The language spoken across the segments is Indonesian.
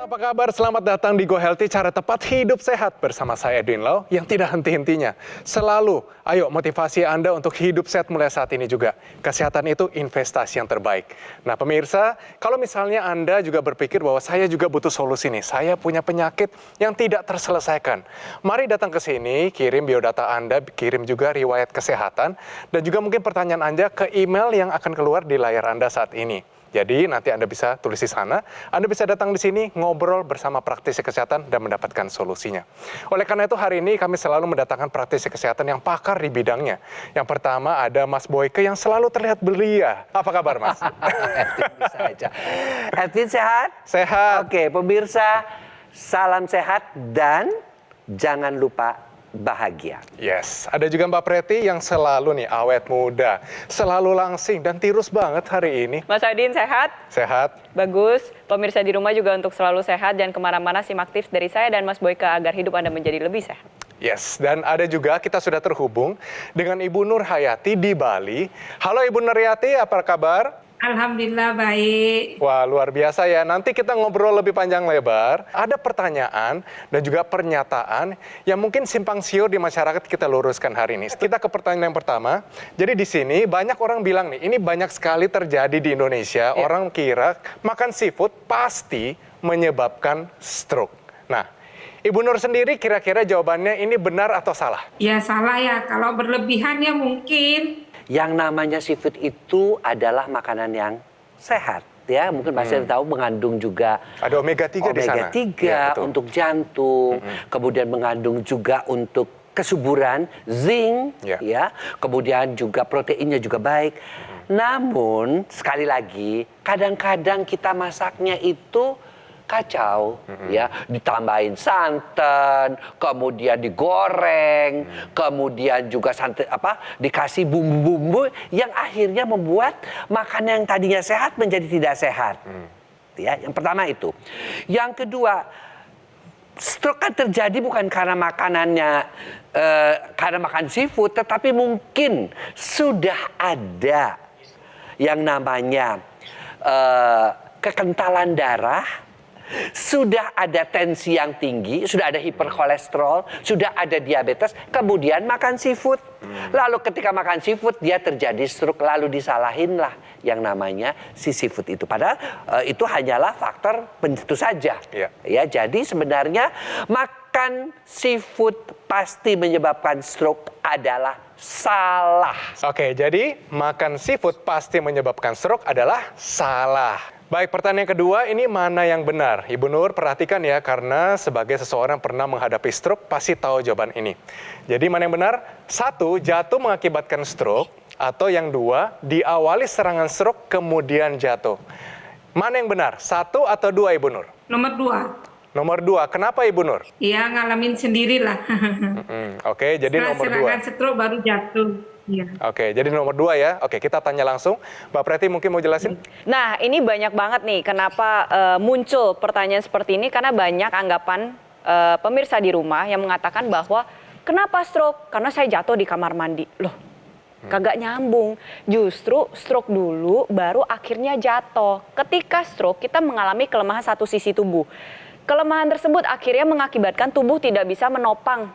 Apa kabar? Selamat datang di Go Healthy, cara tepat hidup sehat. Bersama saya Edwin Lau yang tidak henti-hentinya. Selalu, ayo motivasi Anda untuk hidup sehat mulai saat ini juga. Kesehatan itu investasi yang terbaik. Nah pemirsa, kalau misalnya Anda juga berpikir bahwa saya juga butuh solusi nih. Saya punya penyakit yang tidak terselesaikan. Mari datang ke sini, kirim biodata Anda, kirim juga riwayat kesehatan. Dan juga mungkin pertanyaan Anda ke email yang akan keluar di layar Anda saat ini. Jadi nanti Anda bisa tulis di sana, Anda bisa datang di sini ngobrol bersama praktisi kesehatan dan mendapatkan solusinya. Oleh karena itu hari ini kami selalu mendatangkan praktisi kesehatan yang pakar di bidangnya. Yang pertama ada Mas Boyke yang selalu terlihat belia. Apa kabar Mas? Edwin bisa aja. Edwin sehat? Sehat. Oke, pemirsa, salam sehat dan jangan lupa bahagia. Yes, ada juga Mbak Preti yang selalu nih awet muda, selalu langsing dan tirus banget hari ini. Mas Adin sehat? Sehat. Bagus. Pemirsa di rumah juga untuk selalu sehat dan kemana-mana simak tips dari saya dan Mas Boyke agar hidup Anda menjadi lebih sehat. Yes, dan ada juga kita sudah terhubung dengan Ibu Nur Hayati di Bali. Halo Ibu Nur Hayati, apa kabar? Alhamdulillah baik. Wah, luar biasa ya. Nanti kita ngobrol lebih panjang lebar. Ada pertanyaan dan juga pernyataan yang mungkin simpang siur di masyarakat kita luruskan hari ini. Kita ke pertanyaan yang pertama. Jadi di sini banyak orang bilang nih, ini banyak sekali terjadi di Indonesia. Orang kira makan seafood pasti menyebabkan stroke. Nah, Ibu Nur sendiri kira-kira jawabannya ini benar atau salah? Ya salah ya, kalau berlebihan ya mungkin. Yang namanya seafood itu adalah makanan yang sehat. Ya, mungkin pasti tahu mengandung juga Ada omega 3 di sana. omega 3 Ya, untuk jantung, kemudian mengandung juga untuk kesuburan, zinc, ya. Kemudian juga proteinnya juga baik. Namun sekali lagi, kadang-kadang kita masaknya itu kacau, ya, ditambahin santan, kemudian digoreng, kemudian juga dikasih bumbu-bumbu yang akhirnya membuat makanan yang tadinya sehat menjadi tidak sehat. Ya, yang pertama itu. Yang kedua, stroke kan terjadi bukan karena makanannya, karena makan seafood, tetapi mungkin sudah ada yang namanya kekentalan darah, sudah ada tensi yang tinggi, sudah ada hiperkolesterol, sudah ada diabetes, kemudian makan seafood. Lalu ketika makan seafood dia terjadi stroke, lalu disalahinlah yang namanya si seafood itu. Padahal itu hanyalah faktor pencetus saja. Ya, jadi sebenarnya makan seafood pasti menyebabkan stroke adalah salah. Oke, jadi makan seafood pasti menyebabkan stroke adalah salah. Baik, pertanyaan kedua, ini mana yang benar? Ibu Nur, perhatikan ya, karena sebagai seseorang pernah menghadapi stroke, pasti tahu jawaban ini. Jadi mana yang benar? 1, jatuh mengakibatkan stroke. Atau yang 2, diawali serangan stroke, kemudian jatuh. Mana yang benar? 1 atau 2, Ibu Nur? Nomor 2. Nomor 2, kenapa Ibu Nur? Iya, ngalamin sendirilah. Oke, jadi Setelah nomor 2. serangan stroke baru jatuh. Ya. Oke, jadi nomor 2 ya. Oke, kita tanya langsung. Mbak Preti mungkin mau jelasin? Nah, ini banyak banget nih kenapa muncul pertanyaan seperti ini karena banyak anggapan pemirsa di rumah yang mengatakan bahwa kenapa stroke? Karena saya jatuh di kamar mandi. Loh, kagak nyambung. Justru stroke dulu baru akhirnya jatuh. Ketika stroke kita mengalami kelemahan satu sisi tubuh. Kelemahan tersebut akhirnya mengakibatkan tubuh tidak bisa menopang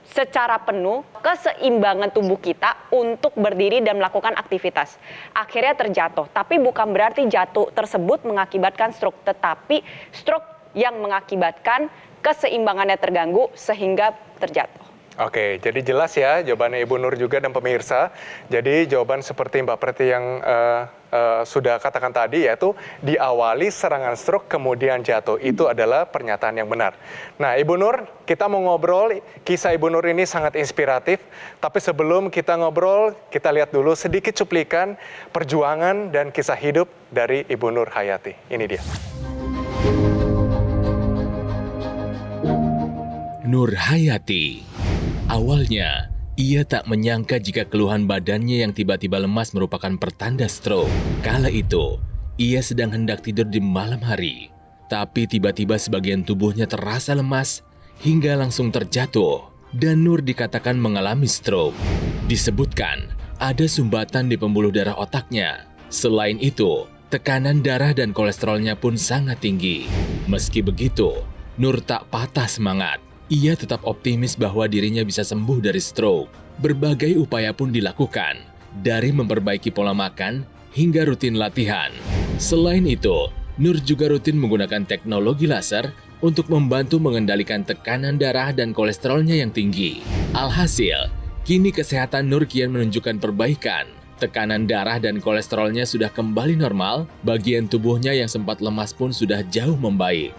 secara penuh keseimbangan tubuh kita untuk berdiri dan melakukan aktivitas. Akhirnya terjatuh, tapi bukan berarti jatuh tersebut mengakibatkan stroke, tetapi stroke yang mengakibatkan keseimbangannya terganggu sehingga terjatuh. Oke, jadi jelas ya jawabannya Ibu Nur juga dan pemirsa. Jadi jawaban seperti Mbak Preti yang sudah katakan tadi, yaitu diawali serangan stroke kemudian jatuh. Itu adalah pernyataan yang benar. Nah Ibu Nur, kita mau ngobrol, kisah Ibu Nur ini sangat inspiratif. Tapi sebelum kita ngobrol, kita lihat dulu sedikit cuplikan perjuangan dan kisah hidup dari Ibu Nur Hayati. Ini dia. Nur Hayati. Awalnya, ia tak menyangka jika keluhan badannya yang tiba-tiba lemas merupakan pertanda stroke. Kala itu, ia sedang hendak tidur di malam hari. Tapi tiba-tiba sebagian tubuhnya terasa lemas hingga langsung terjatuh. Dan Nur dikatakan mengalami stroke. Disebutkan, ada sumbatan di pembuluh darah otaknya. Selain itu, Tekanan darah dan kolesterolnya pun sangat tinggi. Meski begitu, Nur tak patah semangat. Ia tetap optimis bahwa dirinya bisa sembuh dari stroke. Berbagai upaya pun dilakukan, dari memperbaiki pola makan hingga rutin latihan. Selain itu, Nur juga rutin menggunakan teknologi laser untuk membantu mengendalikan tekanan darah dan kolesterolnya yang tinggi. Alhasil, kini kesehatan Nur kian menunjukkan perbaikan. Tekanan darah dan kolesterolnya sudah kembali normal, bagian tubuhnya yang sempat lemas pun sudah jauh membaik.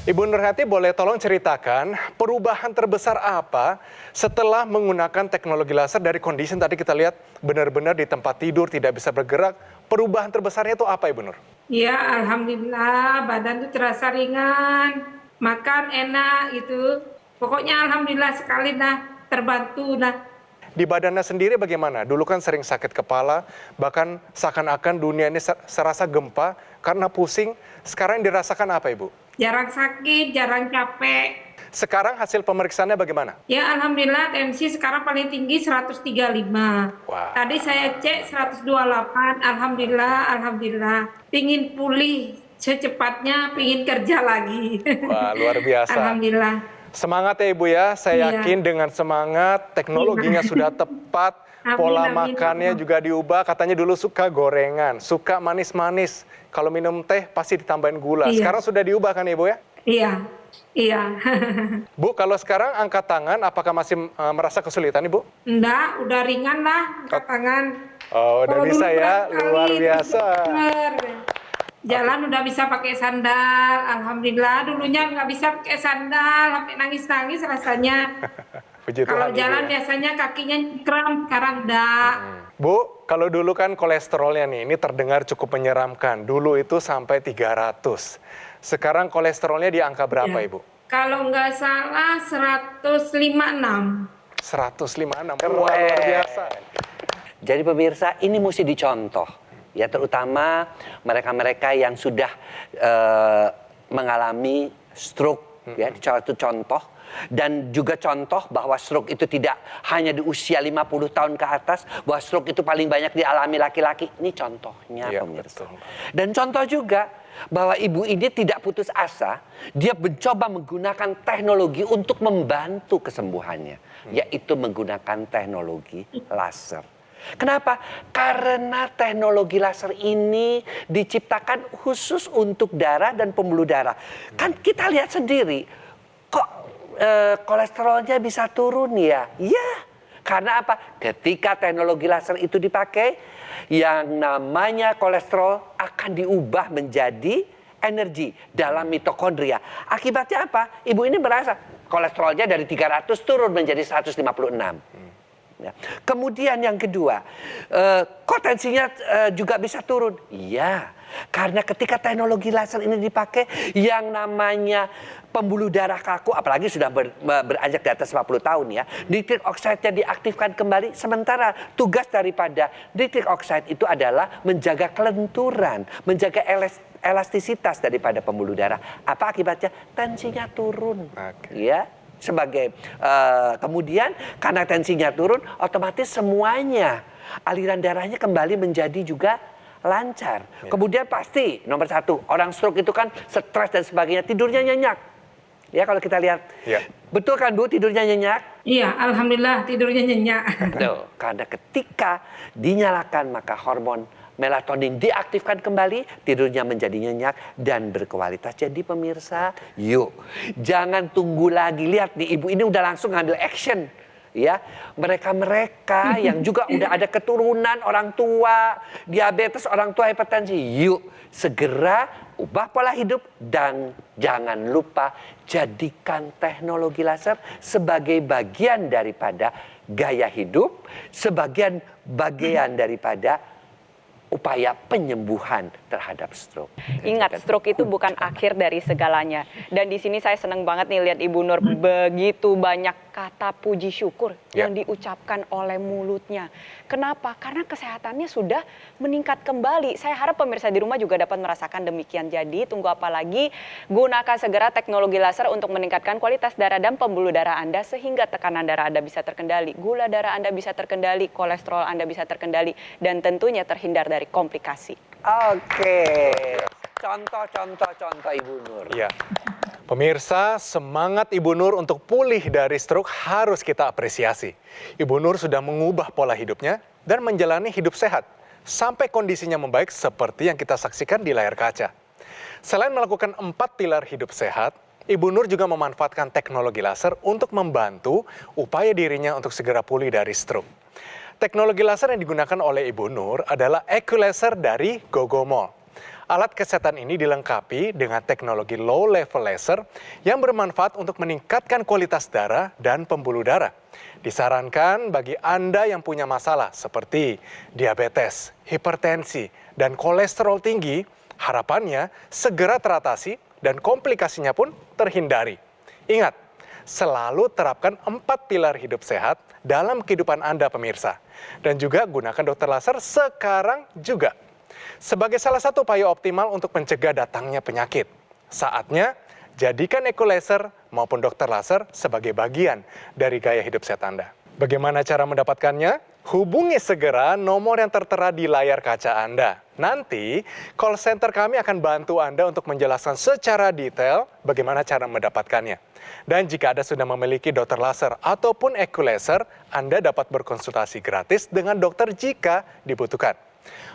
Ibu Nurhati boleh tolong ceritakan perubahan terbesar apa setelah menggunakan teknologi laser dari kondisi yang tadi kita lihat benar-benar di tempat tidur, tidak bisa bergerak. Perubahan terbesarnya itu apa Ibu Nur? Ya, alhamdulillah badan tuh terasa ringan, makan enak gitu. Pokoknya alhamdulillah sekali dah, terbantu dah. Di badannya sendiri bagaimana? Dulu kan sering sakit kepala, bahkan seakan-akan dunia ini serasa gempa karena pusing. Sekarang yang dirasakan apa Ibu? Jarang sakit, jarang capek. Sekarang hasil pemeriksaannya bagaimana? Ya alhamdulillah tensi sekarang paling tinggi 135. Wah. Tadi saya cek 128, alhamdulillah. Pingin pulih secepatnya, pingin kerja lagi. Wah, luar biasa. Alhamdulillah. Semangat ya Ibu ya, saya Iya. yakin dengan semangat, teknologinya sudah tepat, Amin, pola amin, makannya amin. juga diubah, katanya dulu suka gorengan, suka manis-manis, kalau minum teh pasti ditambahin gula. Iya. Sekarang sudah diubah kan Ibu ya? Iya. Bu, kalau sekarang angkat tangan, apakah masih merasa kesulitan Ibu? Enggak, udah ringan lah angkat tangan. Oh, udah Kalau bisa dulu ya, berat luar kali, biasa. bener. Jalan udah bisa pakai sandal, alhamdulillah. Dulunya nggak bisa pakai sandal, sampai nangis-nangis rasanya. Puji Kalau Tuhan, Ibu jalan ya. biasanya kakinya kram, sekarang enggak. Bu, kalau dulu kan kolesterolnya nih, ini terdengar cukup menyeramkan. Dulu itu sampai 300. Sekarang kolesterolnya di angka berapa Ya. Ibu? Kalau nggak salah 156. 156. Wah, luar biasa. Jadi pemirsa, ini mesti dicontoh. Ya, terutama mereka-mereka yang sudah mengalami stroke. Ya, itu contoh. Dan juga contoh bahwa stroke itu tidak hanya di usia 50 tahun ke atas, bahwa stroke itu paling banyak dialami laki-laki. Ini contohnya, Iya, pemirsa. betul. Dan contoh juga bahwa ibu ini tidak putus asa, dia mencoba menggunakan teknologi untuk membantu kesembuhannya, yaitu menggunakan teknologi laser. Kenapa? Karena teknologi laser ini diciptakan khusus untuk darah dan pembuluh darah. Kan kita lihat sendiri, kok kolesterolnya bisa turun ya? Ya, karena apa? Ketika teknologi laser itu dipakai, yang namanya kolesterol akan diubah menjadi energi dalam mitokondria. Akibatnya apa? Ibu ini merasa kolesterolnya dari 300 turun menjadi 156. Ya. Kemudian yang kedua, kok tensinya juga bisa turun? Iya, karena ketika teknologi laser ini dipakai, yang namanya pembuluh darah kaku, apalagi sudah beranjak di atas 40 tahun ya, nitrik oxide-nya diaktifkan kembali. Sementara tugas daripada nitrik oxide itu adalah menjaga kelenturan, menjaga elastisitas daripada pembuluh darah. Apa akibatnya? Tensinya turun. Oke. Ya. Sebagai kemudian karena tensinya turun, otomatis semuanya aliran darahnya kembali menjadi juga lancar. Ya. Kemudian pasti nomor satu, orang stroke itu kan stres dan sebagainya, tidurnya nyenyak. Ya, kalau kita lihat, Ya. betul kan Bu, tidurnya nyenyak? Iya, alhamdulillah tidurnya nyenyak. Tuh, karena ketika dinyalakan maka hormon melatonin diaktifkan kembali, tidurnya menjadi nyenyak dan berkualitas. Jadi pemirsa, yuk jangan tunggu lagi. Lihat nih, ibu ini udah langsung ngambil action. Ya, mereka-mereka yang juga udah ada keturunan, orang tua diabetes, orang tua hipertensi, yuk segera ubah pola hidup dan jangan lupa jadikan teknologi laser sebagai bagian daripada gaya hidup, sebagian bagian daripada upaya penyembuhan terhadap stroke. Ingat, stroke itu bukan akhir dari segalanya. Dan di sini saya senang banget nih lihat Ibu Nur begitu banyak kata-kata puji syukur yang diucapkan oleh mulutnya. Kenapa? Karena kesehatannya sudah meningkat kembali. Saya harap pemirsa di rumah juga dapat merasakan demikian. Jadi tunggu apa lagi? Gunakan segera teknologi laser untuk meningkatkan kualitas darah dan pembuluh darah Anda sehingga tekanan darah Anda bisa terkendali, gula darah Anda bisa terkendali, kolesterol Anda bisa terkendali, dan tentunya terhindar dari komplikasi. Oke. Contoh Ibu Nur. Iya. Pemirsa, semangat Ibu Nur untuk pulih dari stroke harus kita apresiasi. Ibu Nur sudah mengubah pola hidupnya dan menjalani hidup sehat sampai kondisinya membaik seperti yang kita saksikan di layar kaca. Selain melakukan 4 pilar hidup sehat, Ibu Nur juga memanfaatkan teknologi laser untuk membantu upaya dirinya untuk segera pulih dari stroke. Teknologi laser yang digunakan oleh Ibu Nur adalah EquiLaser dari Gogomol. Alat kesehatan ini dilengkapi dengan teknologi low level laser yang bermanfaat untuk meningkatkan kualitas darah dan pembuluh darah. Disarankan bagi Anda yang punya masalah seperti diabetes, hipertensi, dan kolesterol tinggi, harapannya segera teratasi dan komplikasinya pun terhindari. Ingat, selalu terapkan 4 pilar hidup sehat dalam kehidupan Anda pemirsa. Dan juga gunakan dokter laser sekarang juga. Sebagai salah satu upaya optimal untuk mencegah datangnya penyakit, saatnya jadikan EquiLaser maupun dokter laser sebagai bagian dari gaya hidup sehat Anda. Bagaimana cara mendapatkannya? Hubungi segera nomor yang tertera di layar kaca Anda. Nanti call center kami akan bantu Anda untuk menjelaskan secara detail bagaimana cara mendapatkannya. Dan jika Anda sudah memiliki dokter laser ataupun EquiLaser, Anda dapat berkonsultasi gratis dengan dokter jika dibutuhkan.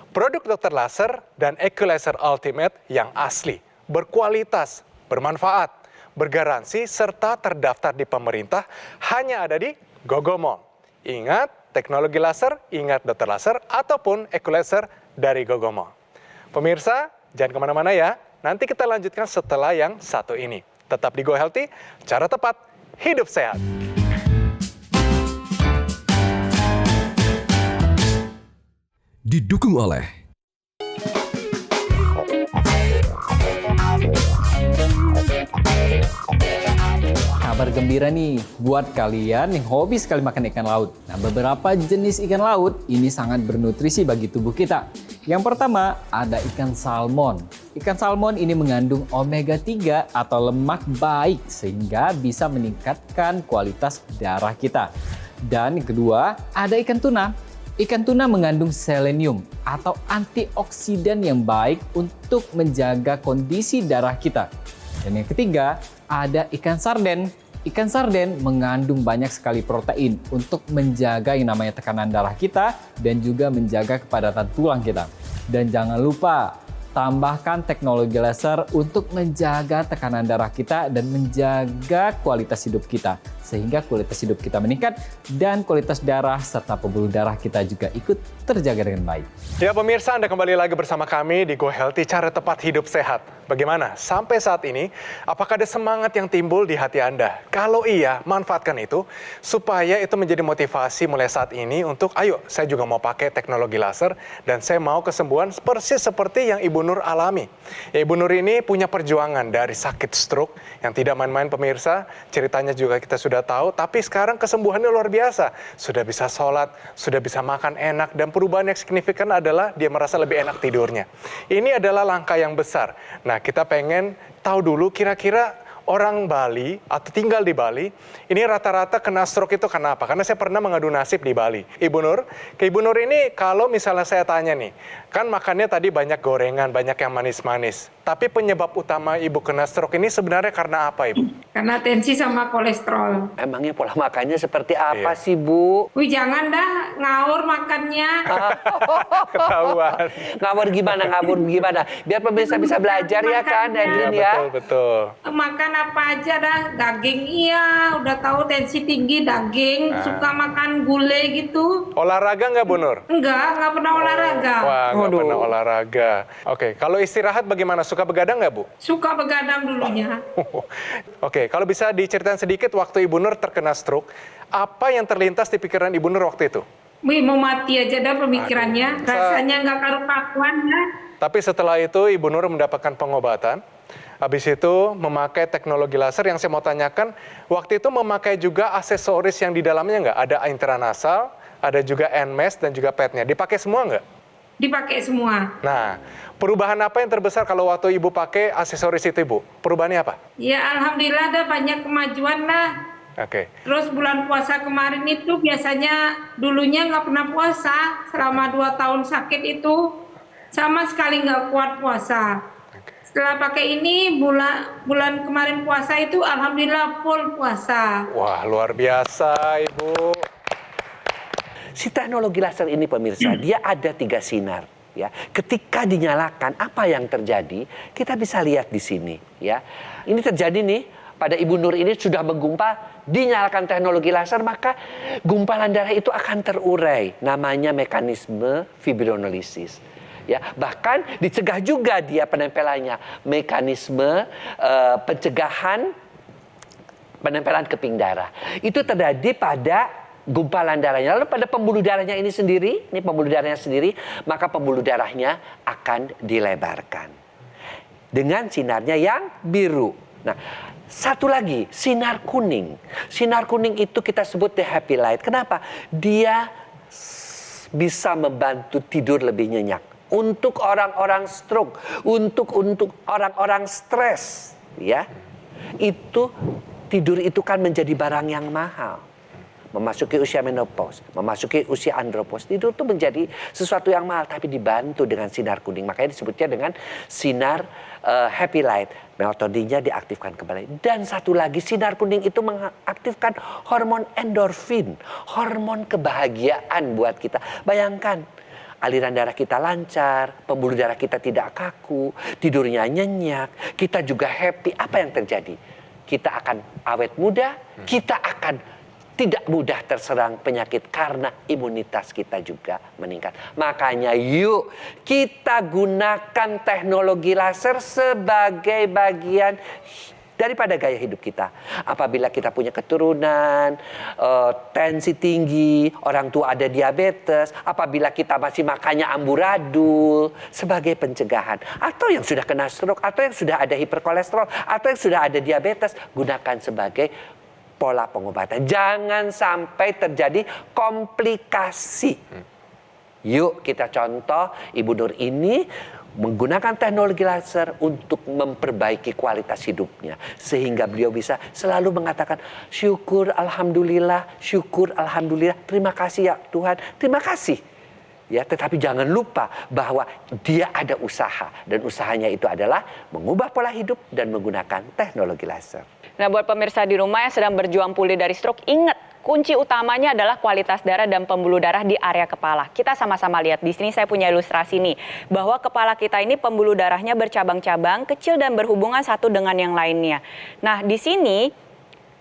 Produk dokter laser dan EquiLaser Ultimate yang asli, berkualitas, bermanfaat, bergaransi, serta terdaftar di pemerintah hanya ada di Gogomol. Ingat, teknologi laser, ingat dokter laser, ataupun EquiLaser dari Gogomol. Pemirsa, jangan kemana-mana ya. Nanti kita lanjutkan setelah yang satu ini. Tetap di Go Healthy, cara tepat, hidup sehat. Didukung oleh kabar gembira nih buat kalian yang hobi sekali makan ikan laut. Nah, beberapa jenis ikan laut ini sangat bernutrisi bagi tubuh kita. Yang pertama ada ikan salmon. Ikan salmon ini mengandung omega 3 atau lemak baik sehingga bisa meningkatkan kualitas darah kita. Dan yang kedua ada ikan tuna. Ikan tuna mengandung selenium atau antioksidan yang baik untuk menjaga kondisi darah kita. Dan yang ketiga, ada ikan sarden. Ikan sarden mengandung banyak sekali protein untuk menjaga yang namanya tekanan darah kita dan juga menjaga kepadatan tulang kita. Dan jangan lupa, tambahkan teknologi laser untuk menjaga tekanan darah kita dan menjaga kualitas hidup kita. Sehingga kualitas hidup kita meningkat dan kualitas darah serta pembuluh darah kita juga ikut terjaga dengan baik. Ya pemirsa, Anda kembali lagi bersama kami di Go Healthy, cara tepat hidup sehat. Bagaimana? Sampai saat ini, apakah ada semangat yang timbul di hati Anda? Kalau iya, manfaatkan itu supaya itu menjadi motivasi mulai saat ini untuk, ayo saya juga mau pakai teknologi laser dan saya mau kesembuhan persis seperti yang Ibu Nur alami. Ya, Ibu Nur ini punya perjuangan dari sakit stroke yang tidak main-main pemirsa, ceritanya juga kita sudah tahu, tapi sekarang kesembuhannya luar biasa. Sudah bisa sholat, sudah bisa makan enak, dan perubahan yang signifikan adalah dia merasa lebih enak tidurnya. Ini adalah langkah yang besar. Nah, kita pengen tahu dulu kira-kira orang Bali atau tinggal di Bali, ini rata-rata kena stroke itu kenapa? Karena saya pernah mengadu nasib di Bali. Ibu Nur, ke Ibu Nur ini kalau misalnya saya tanya nih, kan makannya tadi banyak gorengan, banyak yang manis-manis. Tapi penyebab utama Ibu kena stroke ini sebenarnya karena apa, Ibu? Karena tensi sama kolesterol. Emangnya pola makannya seperti apa Iya. sih, Bu? Wih, jangan dah ngawur makannya. Ketahuan. Ngawur gimana? Biar pemirsa bisa belajar ya kan, Edwin ya? Betul. Makan apa aja dah, daging iya, udah tahu tensi tinggi daging, suka makan gulai gitu. Olahraga nggak, Bu Nur? Enggak pernah olahraga. Wah, nggak Waduh. pernah olahraga. Oke, kalau istirahat bagaimana? Suka begadang nggak, Bu? Suka begadang dulunya. Oke, kalau bisa diceritain sedikit waktu Ibu Nur terkena stroke, apa yang terlintas di pikiran Ibu Nur waktu itu? Wih, mau mati aja dah pemikirannya. Aduh. Rasanya nggak karu-karuan ya. Tapi setelah itu Ibu Nur mendapatkan pengobatan, Habis itu memakai teknologi laser yang saya mau tanyakan, waktu itu memakai juga aksesoris yang di dalamnya nggak? Ada intranasal, ada juga NMES dan juga PET-nya. Dipakai semua nggak? Dipakai semua. Nah, perubahan apa yang terbesar kalau waktu Ibu pakai aksesoris itu, Ibu? Perubahannya apa? Ya alhamdulillah ada banyak kemajuan lah. Oke. Terus bulan puasa kemarin itu biasanya dulunya nggak pernah puasa. Selama 2 tahun sakit itu sama sekali nggak kuat puasa. Setelah pakai ini bulan kemarin puasa itu alhamdulillah full puasa. Wah, luar biasa, Ibu. Si teknologi laser ini pemirsa, dia ada 3 sinar. Ya, ketika dinyalakan, apa yang terjadi? Kita bisa lihat di sini. Ya, ini terjadi nih pada Ibu Nur ini sudah menggumpal, dinyalakan teknologi laser maka gumpalan darah itu akan terurai. Namanya mekanisme fibrinolisis. Ya, bahkan dicegah juga dia penempelannya, mekanisme pencegahan penempelan keping darah. Itu terjadi pada gumpalan darahnya. Lalu pada pembuluh darahnya ini sendiri, ini pembuluh darahnya sendiri, maka pembuluh darahnya akan dilebarkan dengan sinarnya yang biru. Nah, satu lagi, sinar kuning. Sinar kuning itu kita sebut the happy light. Kenapa? Dia bisa membantu tidur lebih nyenyak. Untuk orang-orang stroke, untuk orang-orang stres, ya. Itu tidur itu kan menjadi barang yang mahal. Memasuki usia menopause, memasuki usia andropause, tidur itu menjadi sesuatu yang mahal, tapi dibantu dengan sinar kuning. Makanya disebutnya dengan sinar happy light. Melatoninnya diaktifkan kembali. Dan satu lagi, sinar kuning itu mengaktifkan hormon endorfin, hormon kebahagiaan buat kita. Bayangkan, aliran darah kita lancar, pembuluh darah kita tidak kaku, tidurnya nyenyak, kita juga happy. Apa yang terjadi? Kita akan awet muda, kita akan tidak mudah terserang penyakit karena imunitas kita juga meningkat. Makanya yuk kita gunakan teknologi laser sebagai bagian daripada gaya hidup kita. Apabila kita punya keturunan, tensi tinggi, orang tua ada diabetes, apabila kita masih makannya amburadul, sebagai pencegahan. Atau yang sudah kena stroke, atau yang sudah ada hiperkolesterol, atau yang sudah ada diabetes, gunakan sebagai pola pengobatan. Jangan sampai terjadi komplikasi. Yuk kita contoh Ibu Nur ini menggunakan teknologi laser untuk memperbaiki kualitas hidupnya. Sehingga beliau bisa selalu mengatakan, syukur alhamdulillah, terima kasih ya Tuhan, terima kasih. Ya, tetapi jangan lupa bahwa dia ada usaha. Dan usahanya itu adalah mengubah pola hidup dan menggunakan teknologi laser. Nah, buat pemirsa di rumah yang sedang berjuang pulih dari stroke, ingat kunci utamanya adalah kualitas darah dan pembuluh darah di area kepala. Kita sama-sama lihat di sini, saya punya ilustrasi nih bahwa kepala kita ini pembuluh darahnya bercabang-cabang, kecil dan berhubungan satu dengan yang lainnya. Nah, di sini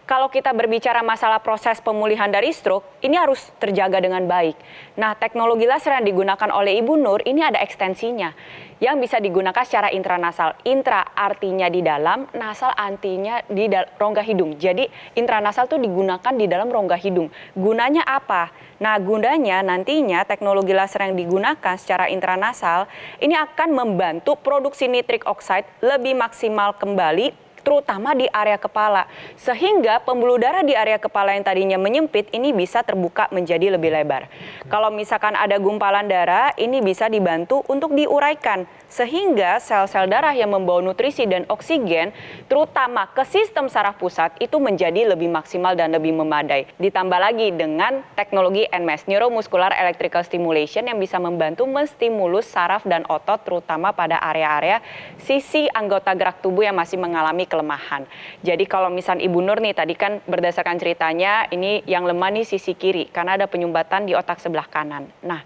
kalau kita berbicara masalah proses pemulihan dari stroke, ini harus terjaga dengan baik. Nah, teknologi laser yang digunakan oleh Ibu Nur ini ada ekstensinya yang bisa digunakan secara intranasal. Intra artinya di dalam, nasal artinya di rongga hidung. Jadi intranasal itu digunakan di dalam rongga hidung. Gunanya apa? Nah, gunanya nantinya teknologi laser yang digunakan secara intranasal ini akan membantu produksi nitrik oxide lebih maksimal kembali, terutama di area kepala. Sehingga pembuluh darah di area kepala yang tadinya menyempit ini bisa terbuka menjadi lebih lebar. Kalau misalkan ada gumpalan darah, ini bisa dibantu untuk diuraikan. Sehingga sel-sel darah yang membawa nutrisi dan oksigen, terutama ke sistem saraf pusat, itu menjadi lebih maksimal dan lebih memadai. Ditambah lagi dengan teknologi NMES, Neuromuscular Electrical Stimulation, yang bisa membantu menstimulus saraf dan otot, terutama pada area-area sisi anggota gerak tubuh yang masih mengalami kelemahan. Jadi kalau misalnya Ibu Nur nih, tadi kan berdasarkan ceritanya, ini yang lemah nih sisi kiri, karena ada penyumbatan di otak sebelah kanan. Nah,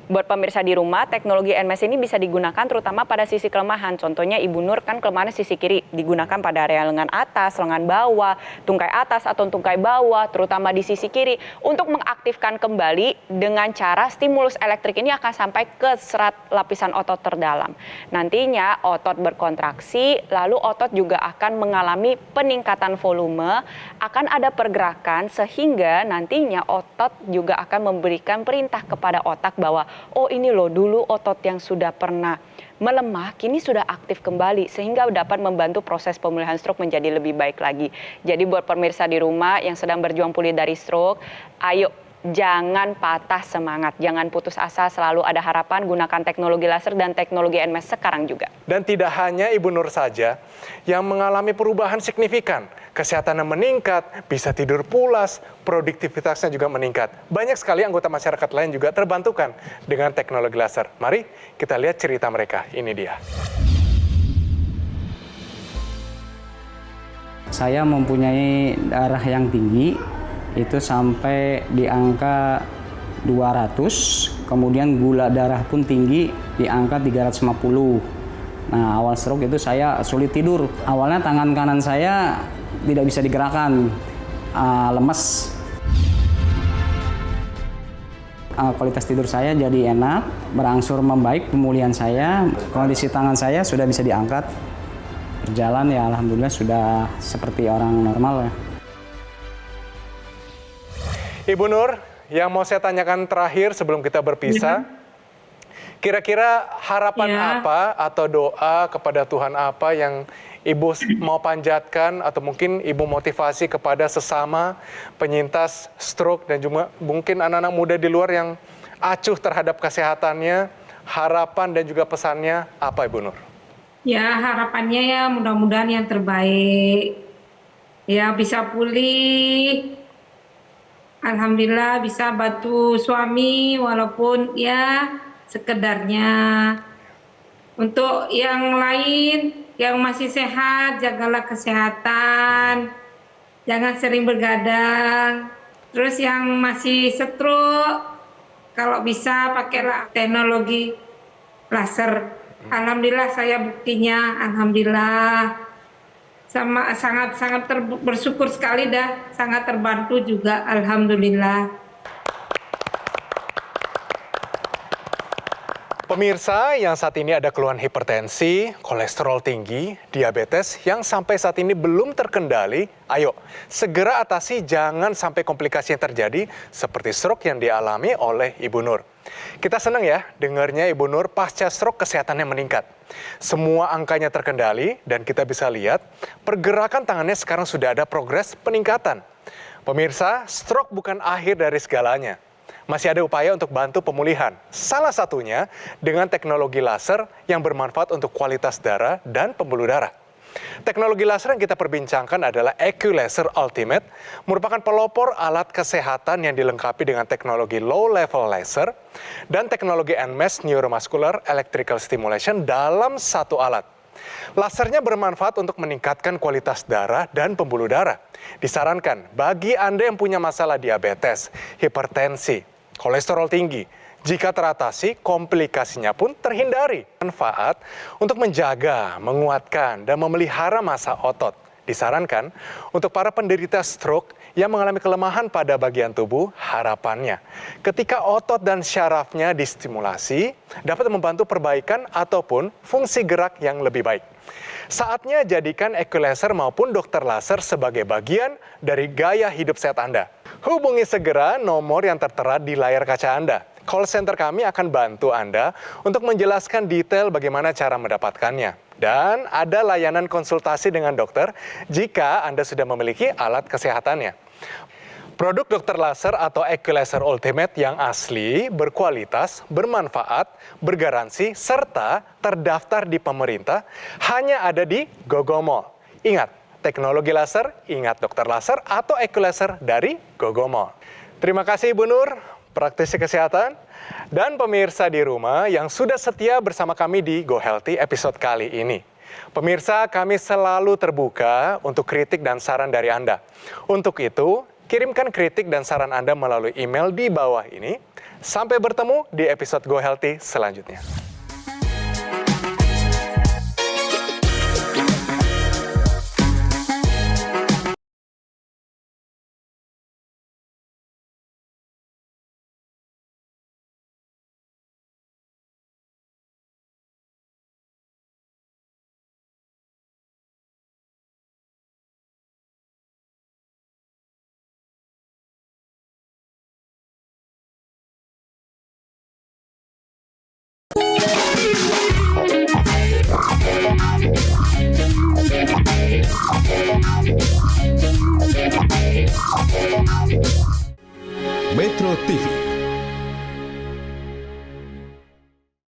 buat pemirsa di rumah, teknologi NMES ini bisa digunakan terutama pada sisi kelemahan. Contohnya Ibu Nur kan kelemahannya sisi kiri, digunakan pada area lengan atas, lengan bawah, tungkai atas atau tungkai bawah, terutama di sisi kiri. Untuk mengaktifkan kembali dengan cara stimulus elektrik ini akan sampai ke serat lapisan otot terdalam. Nantinya otot berkontraksi, lalu otot juga akan mengalami peningkatan volume, akan ada pergerakan sehingga nantinya otot juga akan memberikan perintah kepada otak bahwa oh ini loh dulu otot yang sudah pernah melemah, kini sudah aktif kembali sehingga dapat membantu proses pemulihan stroke menjadi lebih baik lagi. Jadi buat pemirsa di rumah yang sedang berjuang pulih dari stroke, ayo jangan patah semangat, jangan putus asa, selalu ada harapan, gunakan teknologi laser dan teknologi NMS sekarang juga. Dan tidak hanya Ibu Nur saja yang mengalami perubahan signifikan. Kesehatannya meningkat, bisa tidur pulas, produktivitasnya juga meningkat. Banyak sekali anggota masyarakat lain juga terbantukan dengan teknologi laser. Mari kita lihat cerita mereka, ini dia. Saya mempunyai darah yang tinggi, itu sampai di angka 200, kemudian gula darah pun tinggi di angka 350. Nah, awal stroke itu saya sulit tidur. Awalnya tangan kanan saya tidak bisa digerakkan, lemes. Kualitas tidur saya jadi enak, berangsur membaik pemulihan saya, kondisi tangan saya sudah bisa diangkat. Berjalan ya alhamdulillah sudah seperti orang normal ya. Ibu Nur, yang mau saya tanyakan terakhir sebelum kita berpisah, kira-kira harapan apa atau doa kepada Tuhan apa yang Ibu mau panjatkan atau mungkin Ibu motivasi kepada sesama penyintas stroke dan juga mungkin anak-anak muda di luar yang acuh terhadap kesehatannya, harapan dan juga pesannya apa Ibu Nur? Ya harapannya ya mudah-mudahan yang terbaik. Ya bisa pulih. Alhamdulillah bisa bantu suami walaupun ya sekedarnya. Untuk yang lain yang masih sehat, jagalah kesehatan. Jangan sering begadang. Terus yang masih stroke, kalau bisa pakailah teknologi laser. Alhamdulillah saya buktinya, alhamdulillah. Sangat bersyukur sekali dah, sangat terbantu juga, alhamdulillah. Pemirsa yang saat ini ada keluhan hipertensi, kolesterol tinggi, diabetes yang sampai saat ini belum terkendali, ayo segera atasi jangan sampai komplikasi yang terjadi seperti stroke yang dialami oleh Ibu Nur. Kita senang ya dengarnya Ibu Nur pasca stroke kesehatannya meningkat. Semua angkanya terkendali dan kita bisa lihat pergerakan tangannya sekarang sudah ada progres peningkatan. Pemirsa, stroke bukan akhir dari segalanya. Masih ada upaya untuk bantu pemulihan. Salah satunya dengan teknologi laser yang bermanfaat untuk kualitas darah dan pembuluh darah. Teknologi laser yang kita perbincangkan adalah EQ-Laser Ultimate, merupakan pelopor alat kesehatan yang dilengkapi dengan teknologi low-level laser dan teknologi NMS Neuromuscular Electrical Stimulation dalam satu alat. Lasernya bermanfaat untuk meningkatkan kualitas darah dan pembuluh darah. Disarankan bagi Anda yang punya masalah diabetes, hipertensi, kolesterol tinggi, jika teratasi, komplikasinya pun terhindari. Manfaat untuk menjaga, menguatkan, dan memelihara massa otot. Disarankan untuk para penderita stroke yang mengalami kelemahan pada bagian tubuh, harapannya ketika otot dan syarafnya distimulasi, dapat membantu perbaikan ataupun fungsi gerak yang lebih baik. Saatnya jadikan EQ-Laser maupun dokter laser sebagai bagian dari gaya hidup sehat Anda. Hubungi segera nomor yang tertera di layar kaca Anda. Call center kami akan bantu Anda untuk menjelaskan detail bagaimana cara mendapatkannya. Dan ada layanan konsultasi dengan dokter jika Anda sudah memiliki alat kesehatannya. Produk dokter laser atau EQ-Laser Ultimate yang asli, berkualitas, bermanfaat, bergaransi, serta terdaftar di pemerintah hanya ada di Gogomall. Ingat, teknologi laser, ingat dokter laser atau EQ-Laser dari Gogomall. Terima kasih Ibu Nur, praktisi kesehatan, dan pemirsa di rumah yang sudah setia bersama kami di Go Healthy episode kali ini. Pemirsa, kami selalu terbuka untuk kritik dan saran dari Anda. Untuk itu, kirimkan kritik dan saran Anda melalui email di bawah ini. Sampai bertemu di episode Go Healthy selanjutnya. Metro TV.